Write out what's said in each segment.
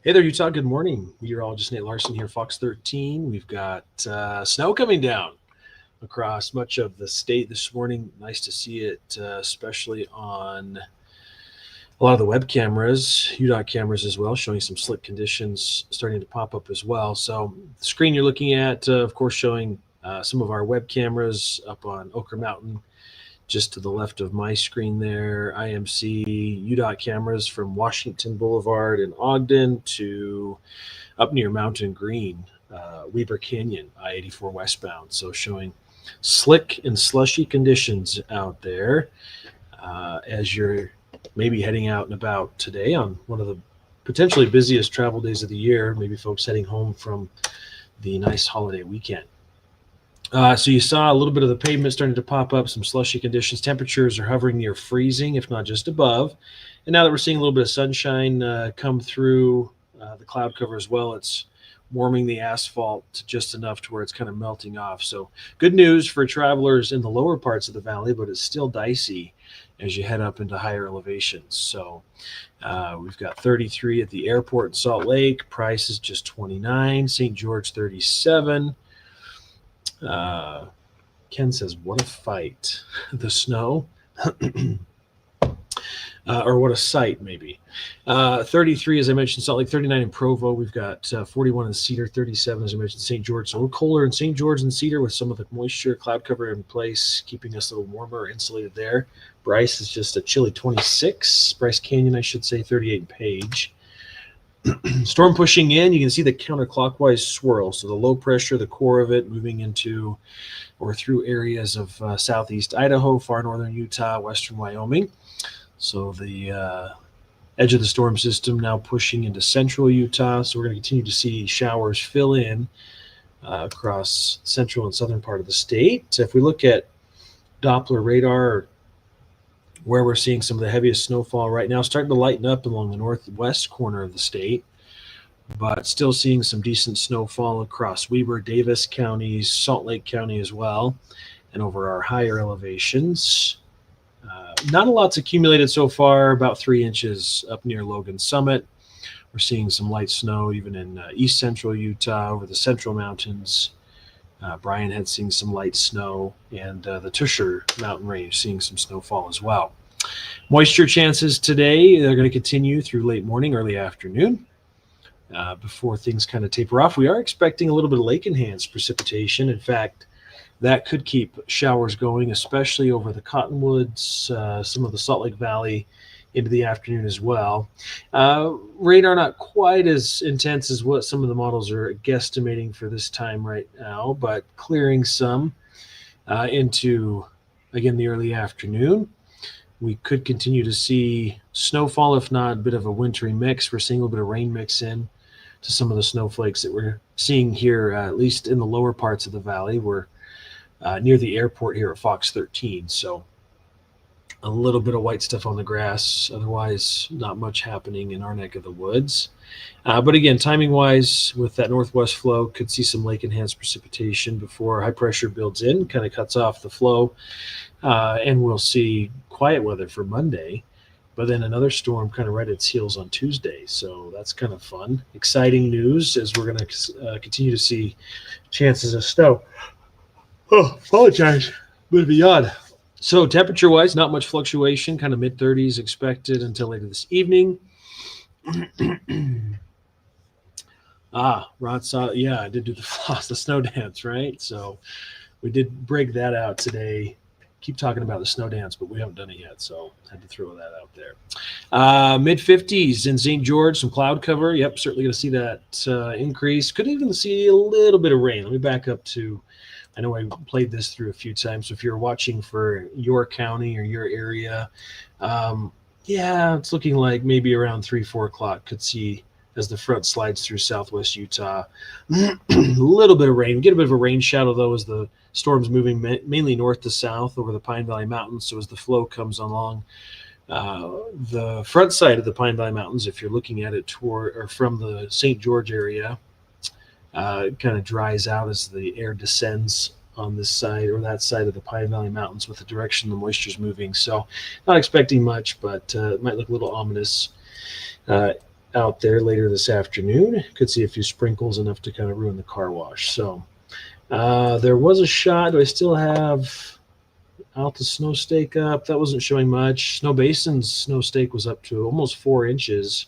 Hey there, Utah. Good morning. Meteorologist Nate Larsen here, Fox 13. We've got snow coming down across much of the state this morning. Nice to see it, especially on a lot of the web cameras, UDOT cameras as well, showing some slick conditions starting to pop up as well. So the screen you're looking at, of course, showing some of our web cameras up on Ochre Mountain. Just to the left of my screen there, IMC UDOT cameras from Washington Boulevard in Ogden to up near Mountain Green, Weber Canyon, I-84 westbound. So showing slick and slushy conditions out there as you're maybe heading out and about today on one of the potentially busiest travel days of the year, maybe folks heading home from the nice holiday weekend. So you saw a little bit of the pavement starting to pop up, some slushy conditions. Temperatures are hovering near freezing, if not just above. And now that we're seeing a little bit of sunshine come through the cloud cover as well, it's warming the asphalt just enough to where it's kind of melting off. So good news for travelers in the lower parts of the valley, but it's still dicey as you head up into higher elevations. So we've got 33 at the airport in Salt Lake. Price is just 29. St. George 37. Ken says, what a fight. The snow. Or what a sight, maybe. 33, as I mentioned, Salt Lake, 39 in Provo. We've got 41 in Cedar, 37, as I mentioned, St. George. So a little colder in St. George and Cedar with some of the moisture, cloud cover in place, keeping us a little warmer, insulated there. Bryce is just a chilly 26. Bryce Canyon, I should say, 38 in Page. Storm pushing in, you can see the counterclockwise swirl. So the low pressure, the core of it, moving into or through areas of southeast Idaho, far northern Utah, western Wyoming. So the edge of the storm system now pushing into central Utah. So we're going to continue to see showers fill in across central and southern part of the state. If we look at Doppler radar, where we're seeing some of the heaviest snowfall right now, starting to lighten up along the northwest corner of the state, but still seeing some decent snowfall across Weber, Davis counties, Salt Lake County as well, and over our higher elevations. Not a lot's accumulated so far, about 3 inches up near Logan Summit. We're seeing some light snow even in east central Utah, over the central mountains. Brian had seen some light snow, and the Tusher mountain range seeing some snowfall as well. Moisture chances today, they're going to continue through late morning, early afternoon before things kind of taper off. We are expecting a little bit of lake-enhanced precipitation. In fact, that could keep showers going, especially over the Cottonwoods, some of the Salt Lake Valley into the afternoon as well. Radar not quite as intense as what some of the models are guesstimating for this time right now, but clearing some into, again, the early afternoon. We could continue to see snowfall, if not a bit of a wintry mix. We're seeing a little bit of rain mix in to some of the snowflakes that we're seeing here, at least in the lower parts of the valley. We're near the airport here at Fox 13, so a little bit of white stuff on the grass. Otherwise, not much happening in our neck of the woods. But again, timing-wise, with that northwest flow, could see some lake-enhanced precipitation before high pressure builds in, kind of cuts off the flow. And we'll see quiet weather for Monday, but then another storm kind of right at its heels on Tuesday. So that's kind of fun. Exciting news as we're going to continue to see chances of snow. Oh, apologize. Would be odd. So temperature-wise, not much fluctuation, kind of mid-30s expected until later this evening. Rod saw, yeah, I did do the floss, the snow dance, right? So we did break that out today. Keep talking about the snow dance, but we haven't done it yet, so had to throw that out there. Mid-50s in St. George, some cloud cover. Yep, certainly going to see that increase. Could even see a little bit of rain. Let me back up to, I know I played this through a few times. So if you're watching for your county or your area, yeah, it's looking like maybe around 3-4 o'clock could see as the front slides through southwest Utah. A little bit of rain. Get a bit of a rain shadow, though, as the storm's moving mainly north to south over the Pine Valley Mountains. So as the flow comes along the front side of the Pine Valley Mountains, if you're looking at it toward or from the St. George area, it kind of dries out as the air descends on this side or that side of the Pine Valley Mountains with the direction the moisture's moving. So not expecting much, but it might look a little ominous. out there later this afternoon. Could see a few sprinkles, enough to kind of ruin the car wash. So there was a shot. Do I still have Alta Snow Stake up? That wasn't showing much. Snow Basin's snow stake was up to almost 4 inches.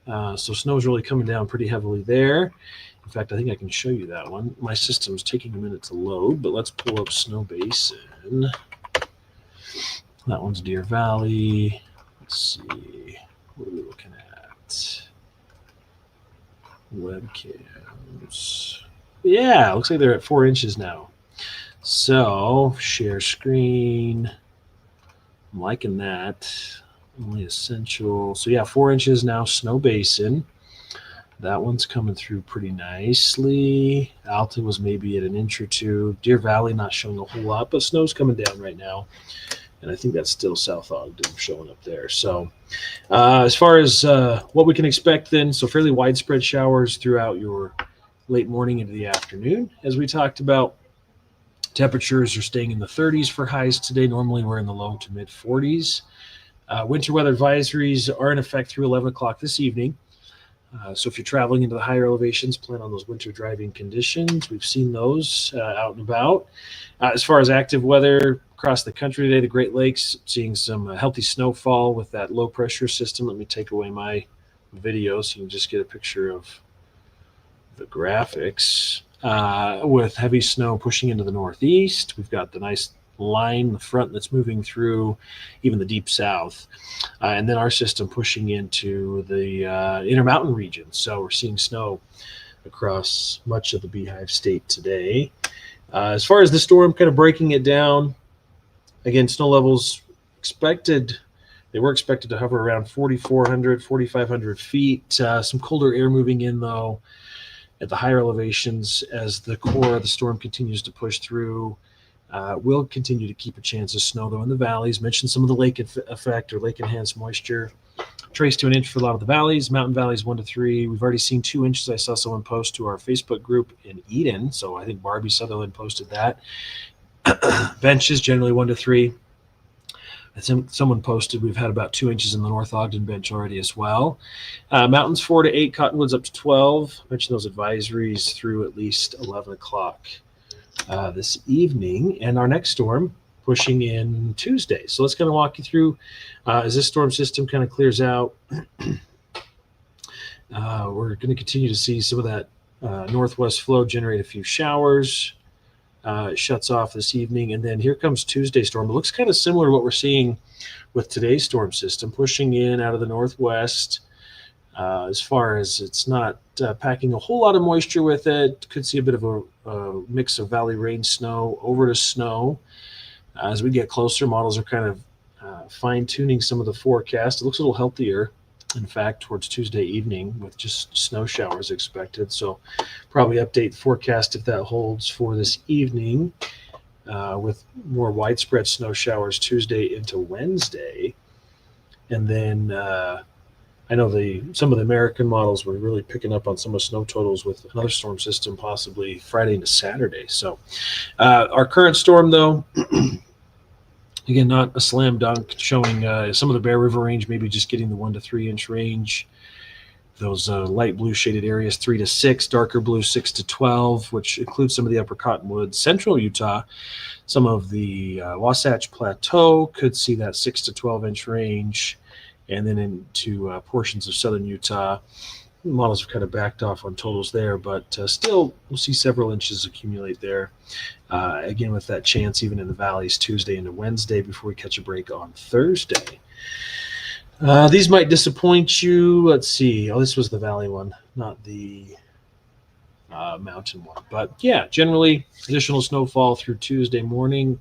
So snow's really coming down pretty heavily there. In fact, I think I can show you that one. My system's taking a minute to load, but let's pull up Snow Basin. That one's Deer Valley. Let's see. What are we looking at? Webcams. Yeah, looks like they're at 4 inches now. So, share screen. I'm liking that. Only essential. So, yeah, 4 inches now, Snow Basin. That one's coming through pretty nicely. Alta was maybe at an inch or two. Deer Valley not showing a whole lot, but snow's coming down right now. And I think that's still South Ogden showing up there. So as far as what we can expect then, so fairly widespread showers throughout your late morning into the afternoon. As we talked about, temperatures are staying in the 30s for highs today. Normally we're in the low to mid 40s. Winter weather advisories are in effect through 11 o'clock this evening. So if you're traveling into the higher elevations, plan on those winter driving conditions. We've seen those out and about. As far as active weather across the country today, the Great Lakes seeing some healthy snowfall with that low pressure system. Let me take away my video so you can just get a picture of the graphics. With heavy snow pushing into the northeast, we've got the nice line in the front that's moving through even the deep south, and then our system pushing into the Intermountain region. So we're seeing snow across much of the Beehive State today. As far as the storm kind of breaking it down, again, snow levels expected, they were expected to hover around 4,400, 4,500 feet. Some colder air moving in, though, at the higher elevations as the core of the storm continues to push through. We'll continue to keep a chance of snow, though, in the valleys. Mentioned some of the lake effect or lake-enhanced moisture. Trace to an inch for a lot of the valleys. Mountain valleys 1 to 3. We've already seen 2 inches. I saw someone post to our Facebook group in Eden, so I think Barbie Sutherland posted that. Benches generally 1 to 3. I think someone posted we've had about 2 inches in the North Ogden bench already as well. Mountains 4 to 8. Cottonwoods up to 12. Mentioned those advisories through at least 11 o'clock. This evening, and our next storm pushing in Tuesday. So let's kind of walk you through as this storm system kind of clears out. We're going to continue to see some of that northwest flow generate a few showers. It shuts off this evening, and then here comes Tuesday's storm. It looks kind of similar to what we're seeing with today's storm system, pushing in out of the northwest. As far as it's not packing a whole lot of moisture with it, could see a bit of a mix of valley rain, snow over to snow. As we get closer, models are kind of fine-tuning some of the forecast. It looks a little healthier, in fact, towards Tuesday evening with just snow showers expected. So probably update the forecast if that holds for this evening with more widespread snow showers Tuesday into Wednesday. And then I know some of the American models were really picking up on some of snow totals with another storm system possibly Friday into Saturday. So our current storm, though, again, not a slam dunk, showing some of the Bear River range maybe just getting the 1 to 3 inch range. Those light blue shaded areas 3 to 6, darker blue 6 to 12, which includes some of the upper Cottonwoods, central Utah. Some of the Wasatch Plateau could see that 6 to 12 inch range. And then into portions of southern Utah. Models have kind of backed off on totals there, but still we'll see several inches accumulate there. Again, with that chance even in the valleys Tuesday into Wednesday before we catch a break on Thursday. These might disappoint you. Let's see. Oh, this was the valley one, not the mountain one. But yeah, generally additional snowfall through Tuesday morning.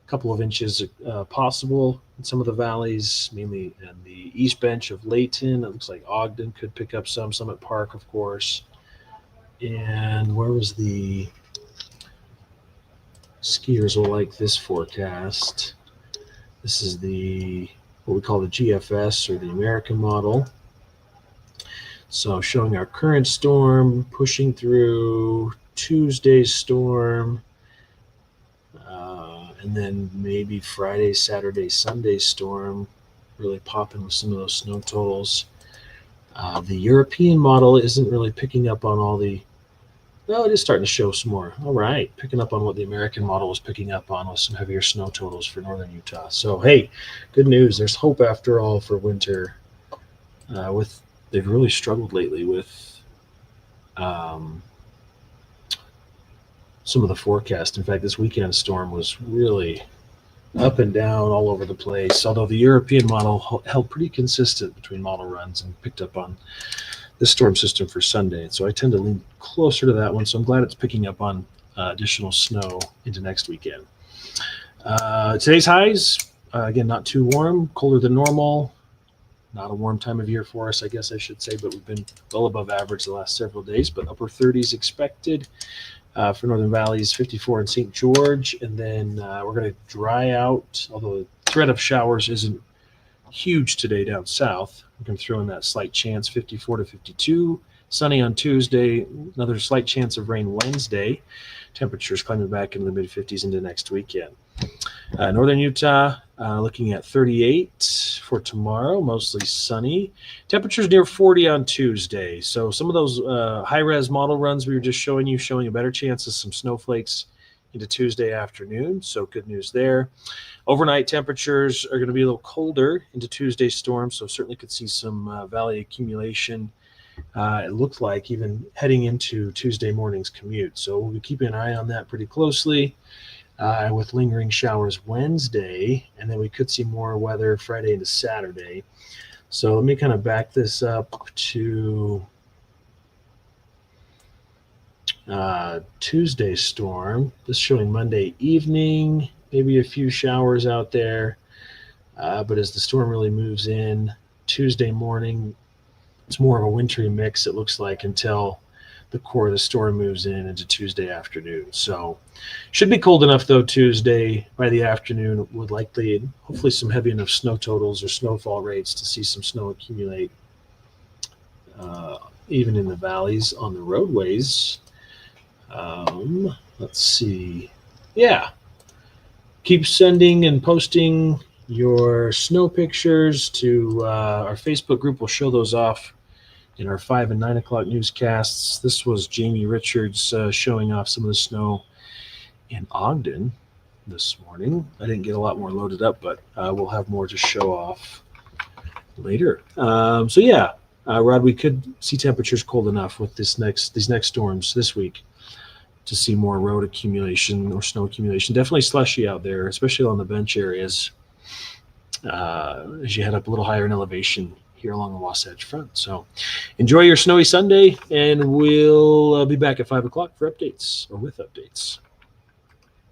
Couple of inches possible in some of the valleys, mainly in the east bench of Layton. It looks like Ogden could pick up some, Summit Park, of course. And where was the skiers will like this forecast. This is what we call the GFS or the American model. So showing our current storm pushing through Tuesday's storm. And then maybe Friday, Saturday, Sunday storm really popping with some of those snow totals. The European model isn't really picking up on all the. No, it is starting to show some more. All right, picking up on what the American model was picking up on with some heavier snow totals for northern Utah. So hey, good news. There's hope after all for winter. They've really struggled lately with some of the forecast. In fact, this weekend storm was really up and down all over the place. Although the European model held pretty consistent between model runs and picked up on this storm system for Sunday. So I tend to lean closer to that one. So I'm glad it's picking up on additional snow into next weekend. Today's highs, again, not too warm, colder than normal. Not a warm time of year for us, I guess I should say, but we've been well above average the last several days, but upper 30s expected. For Northern Valleys, 54 in St. George, and then we're going to dry out, although the threat of showers isn't huge today down south. We're going to throw in that slight chance, 54 to 52. Sunny on Tuesday, another slight chance of rain Wednesday. Temperatures climbing back into the mid-50s into next weekend. Northern Utah, looking at 38 for tomorrow, mostly sunny. Temperatures near 40 on Tuesday. So some of those high-res model runs we were just showing you, showing a better chance of some snowflakes into Tuesday afternoon. So good news there. Overnight temperatures are going to be a little colder into Tuesday's storm, so certainly could see some valley accumulation. It looked like even heading into Tuesday morning's commute. So we'll be keeping an eye on that pretty closely. With lingering showers Wednesday, and then we could see more weather Friday into Saturday. So let me kind of back this up to Tuesday's storm. This showing Monday evening, maybe a few showers out there. But as the storm really moves in Tuesday morning, it's more of a wintry mix, it looks like, until the core of the storm moves in into Tuesday afternoon. So should be cold enough, though, Tuesday by the afternoon. Would likely, hopefully, some heavy enough snow totals or snowfall rates to see some snow accumulate, even in the valleys on the roadways. Let's see. Yeah. Keep sending and posting your snow pictures to our Facebook group. We'll show those off in our 5 and 9 o'clock newscasts. This was Jamie Richards showing off some of the snow in Ogden this morning. I didn't get a lot more loaded up, but we'll have more to show off later. So yeah, Rod, we could see temperatures cold enough with these next storms this week to see more road accumulation or snow accumulation. Definitely slushy out there, especially on the bench areas as you head up a little higher in elevation here along the Wasatch Front. So enjoy your snowy Sunday, and we'll be back at 5 o'clock for updates, or with updates.